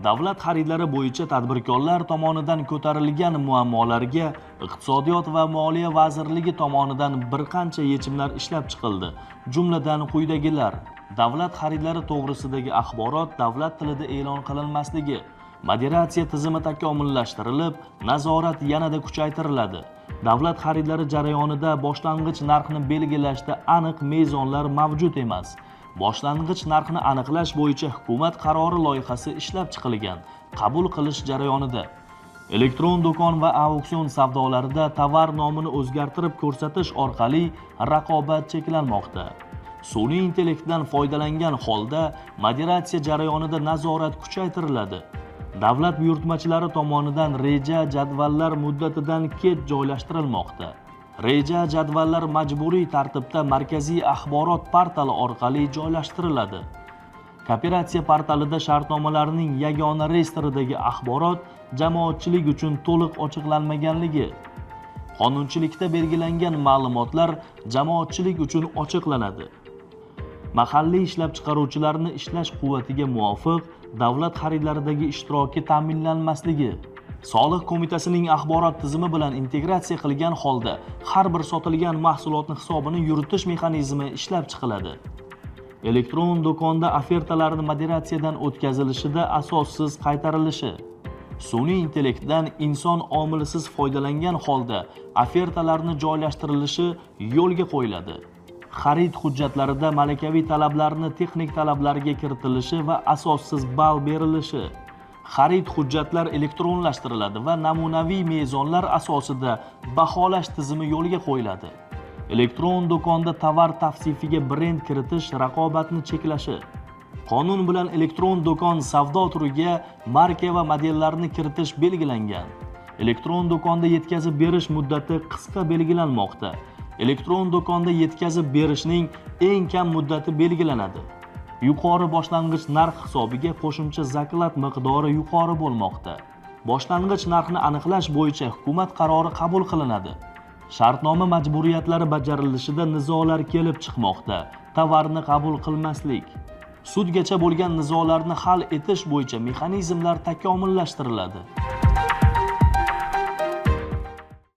Davlat xaridlari bo'yicha tadbirkorlar tomonidan ko'tarilgan muammolarga Iqtisodiyot va Moliya vazirligi tomonidan bir qancha yechimlar ishlab chiqildi. Jumladan quyidagilar: davlat xaridlari to'g'risidagi axborot davlat tilida e'lon qilinmasligi, moderatsiya tizimi takomillashtirilib, nazorat yanada kuchaytiriladi. Davlat xaridlari jarayonida boshlang'ich narxni belgilashda aniq mezonlar mavjud emas. Boshlang'ich narxni aniqlash bo'yicha hukumat qarori loyihasi ishlab chiqilgan. Qabul qilish jarayonida elektron do'kon va auksion savdolarida tovar nomini o'zgartirib ko'rsatish orqali raqobat cheklanmoqda. Sun'iy intellektdan foydalangan holda moderatsiya jarayonida nazorat kuchaytiriladi. Davlat buyurtmachilari tomonidan reja jadvallar muddatidan kech joylashtirilmoqda. Reja jadvallar majburiy tartibda markaziy axborot portali orqali joylashtiriladi. Kooperatsiya portalida shartnomalarning yagona reyestridagi axborot jamoatchilik uchun to'liq ochiqlanmaganligi, qonunchilikda belgilangan ma'lumotlar jamoatchilik uchun ochiqlanadi. Mahalliy ishlab chiqaruvchilarni ishlash quvvatiga muvofiq davlat xaridlaridagi ishtiroki ta'minlanmasligi, Soliq qo'mitasining axborot tizimi bilan integratsiya qilgan holda har bir sotilgan mahsulotning hisobini yuritish mexanizmi ishlab chiqiladi. Elektron do'konda ofertalarning moderatsiyadan o'tkazilishida asossiz qaytarilishi, sun'iy intellektdan inson omilisiz foydalangan holda ofertalarning joylashtirilishi yo'lga qo'yiladi. Xarid hujjatlarida malakaviy talablarni texnik talablarga kiritilishi va asossiz ball berilishi, xarid hujjatlar elektronlashtiriladi va namunaviy mezonlar asosida baholash tizimi yo'lga qo'yiladi. Elektron do'konda tovar tavsifiga brend kiritish raqobatni cheklashi. Qonun bilan elektron do'kon savdo turiga marka va modellarni kiritish belgilangan. Elektron do'konda yetkazib berish muddati qisqa belgilanmoqda. Elektron do'konda yetkazib berishning eng kam muddati belgilanadi. Yuqori boshlang'ich narx hisobiga qo'shimcha zakat miqdori yuqori bo'lmoqda. Boshlang'ich narxni aniqlash bo'yicha hukumat qarori qabul qilinadi. Shartnoma majburiyatlari bajarilishida nizolar kelib chiqmoqda. Tovarni qabul qilmaslik, sudgacha bo'lgan nizolarni hal etish bo'yicha mexanizmlar takomillashtiriladi.